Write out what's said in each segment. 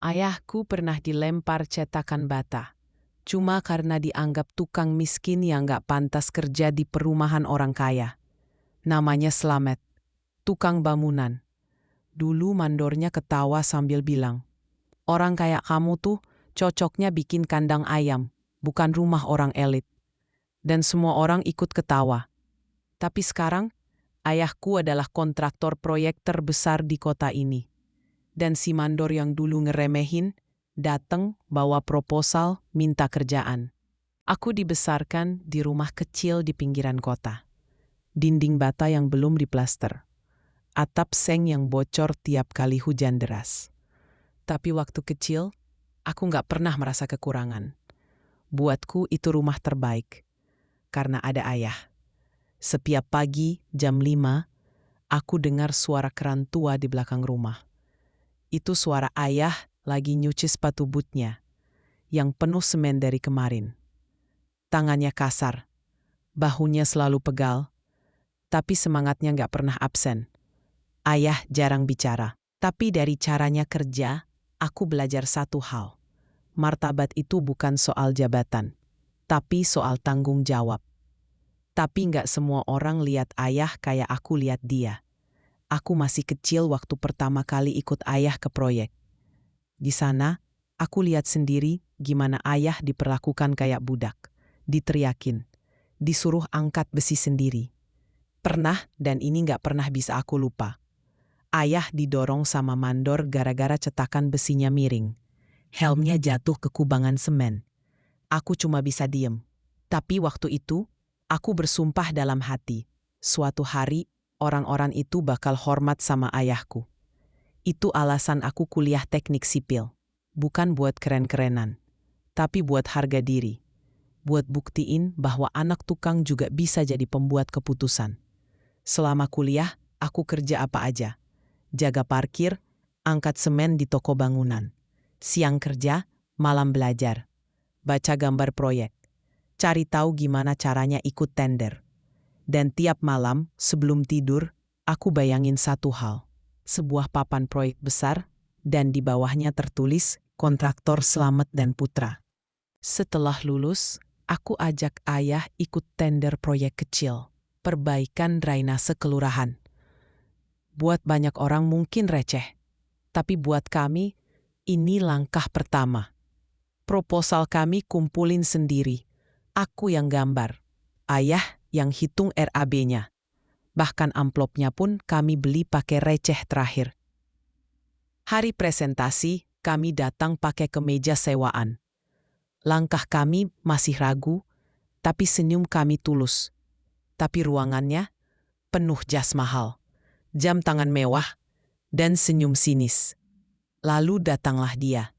Ayahku pernah dilempar cetakan bata. Cuma karena dianggap tukang miskin yang gak pantas kerja di perumahan orang kaya. Namanya Slamet, tukang bangunan. Dulu mandornya ketawa sambil bilang, "Orang kayak kamu tuh cocoknya bikin kandang ayam, bukan rumah orang elit." Dan semua orang ikut ketawa. Tapi sekarang, ayahku adalah kontraktor proyek terbesar di kota ini. Dan si mandor yang dulu ngeremehin, dateng bawa proposal minta kerjaan. Aku dibesarkan di rumah kecil di pinggiran kota. Dinding bata yang belum diplaster. Atap seng yang bocor tiap kali hujan deras. Tapi waktu kecil, aku gak pernah merasa kekurangan. Buatku itu rumah terbaik. Karena ada ayah. Setiap pagi jam 5, aku dengar suara keran tua di belakang rumah. Itu suara ayah lagi nyuci sepatu bootnya, yang penuh semen dari kemarin. Tangannya kasar, bahunya selalu pegal, tapi semangatnya gak pernah absen. Ayah jarang bicara, tapi dari caranya kerja, aku belajar satu hal. Martabat itu bukan soal jabatan, tapi soal tanggung jawab. Tapi gak semua orang lihat ayah kayak aku lihat dia. Aku masih kecil waktu pertama kali ikut ayah ke proyek. Di sana, aku lihat sendiri gimana ayah diperlakukan kayak budak, diteriakin, disuruh angkat besi sendiri. Pernah, dan ini gak pernah bisa aku lupa. Ayah didorong sama mandor gara-gara cetakan besinya miring. Helmnya jatuh ke kubangan semen. Aku cuma bisa diem. Tapi waktu itu, aku bersumpah dalam hati. Suatu hari, orang-orang itu bakal hormat sama ayahku. Itu alasan aku kuliah teknik sipil. Bukan buat keren-kerenan, tapi buat harga diri. Buat buktiin bahwa anak tukang juga bisa jadi pembuat keputusan. Selama kuliah, aku kerja apa aja. Jaga parkir, angkat semen di toko bangunan. Siang kerja, malam belajar. Baca gambar proyek. Cari tahu gimana caranya ikut tender. Dan tiap malam, sebelum tidur, aku bayangin satu hal. Sebuah papan proyek besar, dan di bawahnya tertulis kontraktor Slamet dan Putra. Setelah lulus, aku ajak ayah ikut tender proyek kecil. Perbaikan drainase kelurahan. Buat banyak orang mungkin receh. Tapi buat kami, ini langkah pertama. Proposal kami kumpulin sendiri. Aku yang gambar. Ayah yang hitung RAB-nya. Bahkan amplopnya pun kami beli pakai receh terakhir. Hari presentasi, kami datang pakai kemeja sewaan. Langkah kami masih ragu, tapi senyum kami tulus. Tapi ruangannya penuh jas mahal, jam tangan mewah, dan senyum sinis. Lalu datanglah dia,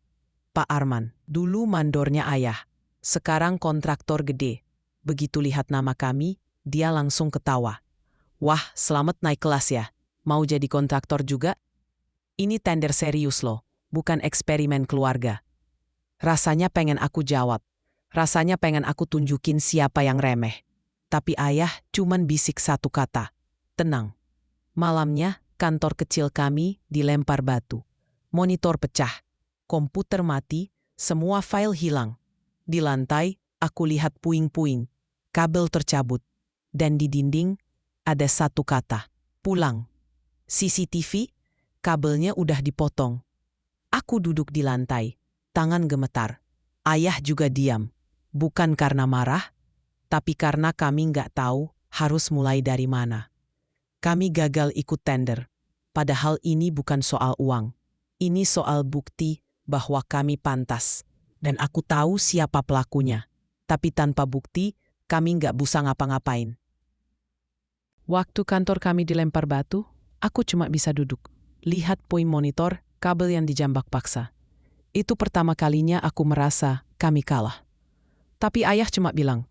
Pak Arman. Dulu mandornya ayah, sekarang kontraktor gede. Begitu lihat nama kami, dia langsung ketawa. "Wah, selamat naik kelas ya. Mau jadi kontraktor juga? Ini tender serius loh, bukan eksperimen keluarga." Rasanya pengen aku jawab. Rasanya pengen aku tunjukin siapa yang remeh. Tapi ayah cuman bisik satu kata. "Tenang." Malamnya, kantor kecil kami dilempar batu. Monitor pecah, komputer mati, semua file hilang. Di lantai, aku lihat puing-puing, kabel tercabut. Dan di dinding, ada satu kata, "Pulang." CCTV, kabelnya udah dipotong. Aku duduk di lantai, tangan gemetar. Ayah juga diam. Bukan karena marah, tapi karena kami nggak tahu harus mulai dari mana. Kami gagal ikut tender. Padahal ini bukan soal uang. Ini soal bukti bahwa kami pantas. Dan aku tahu siapa pelakunya. Tapi tanpa bukti, kami nggak bisa ngapa-ngapain. Waktu kantor kami dilempar batu, aku cuma bisa duduk. Lihat puing monitor, kabel yang dijambak paksa. Itu pertama kalinya aku merasa kami kalah. Tapi ayah cuma bilang,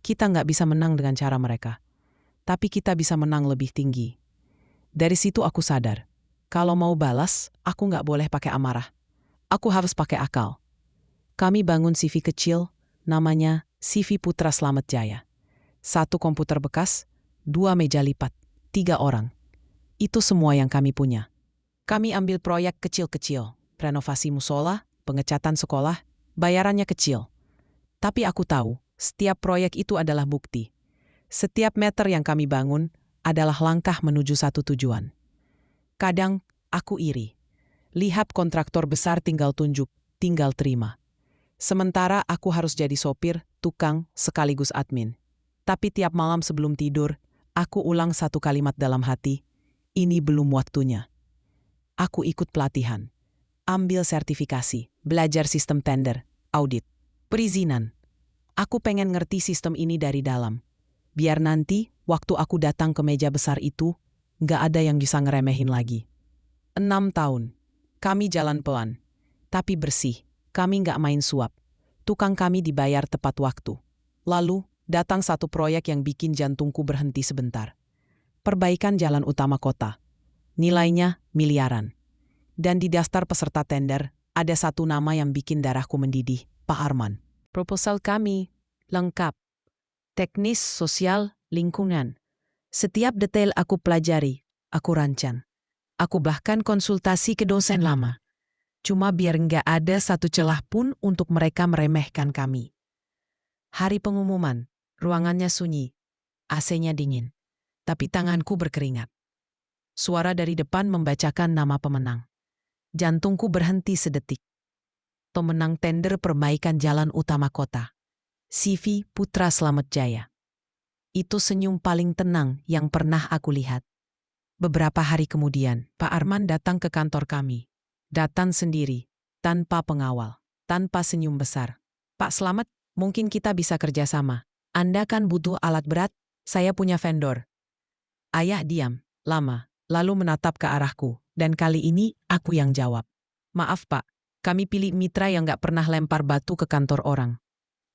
"Kita nggak bisa menang dengan cara mereka. Tapi kita bisa menang lebih tinggi." Dari situ aku sadar, kalau mau balas, aku nggak boleh pakai amarah. Aku harus pakai akal. Kami bangun CV kecil, namanya CV Putra Slamet Jaya. 1 komputer bekas, 2 meja lipat, 3 orang. Itu semua yang kami punya. Kami ambil proyek kecil-kecil, renovasi musola, pengecatan sekolah, bayarannya kecil. Tapi aku tahu, setiap proyek itu adalah bukti. Setiap meter yang kami bangun adalah langkah menuju satu tujuan. Kadang aku iri. Lihat kontraktor besar tinggal tunjuk, tinggal terima. Sementara aku harus jadi sopir, tukang, sekaligus admin. Tapi tiap malam sebelum tidur, aku ulang satu kalimat dalam hati, ini belum waktunya. Aku ikut pelatihan, ambil sertifikasi, belajar sistem tender, audit, perizinan. Aku pengen ngerti sistem ini dari dalam. Biar nanti, waktu aku datang ke meja besar itu, nggak ada yang bisa ngeremehin lagi. 6 tahun. Kami jalan pelan, tapi bersih. Kami nggak main suap. Tukang kami dibayar tepat waktu. Lalu, datang satu proyek yang bikin jantungku berhenti sebentar. Perbaikan jalan utama kota. Nilainya miliaran. Dan di daftar peserta tender, ada satu nama yang bikin darahku mendidih, Pak Arman. Proposal kami lengkap. Teknis, sosial, lingkungan. Setiap detail aku pelajari, aku rancang. Aku bahkan konsultasi ke dosen lama. Cuma biar nggak ada satu celah pun untuk mereka meremehkan kami. Hari pengumuman, ruangannya sunyi, AC-nya dingin. Tapi tanganku berkeringat. Suara dari depan membacakan nama pemenang. Jantungku berhenti sedetik. Pemenang tender perbaikan jalan utama kota. CV Putra Slamet Jaya. Itu senyum paling tenang yang pernah aku lihat. Beberapa hari kemudian, Pak Arman datang ke kantor kami. Datang sendiri, tanpa pengawal, tanpa senyum besar. Pak Slamet, mungkin kita bisa kerjasama. Anda kan butuh alat berat, saya punya vendor. Ayah diam, lama, lalu menatap ke arahku, dan kali ini aku yang jawab. Maaf Pak, kami pilih mitra yang gak pernah lempar batu ke kantor orang.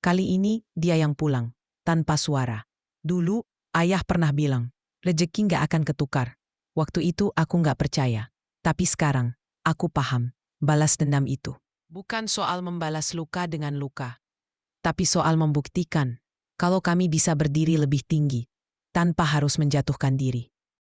Kali ini dia yang pulang, tanpa suara. Dulu, ayah pernah bilang, rezeki gak akan ketukar. Waktu itu aku gak percaya. Tapi sekarang, aku paham, balas dendam itu. Bukan soal membalas luka dengan luka. Tapi soal membuktikan, kalau kami bisa berdiri lebih tinggi, tanpa harus menjatuhkan diri.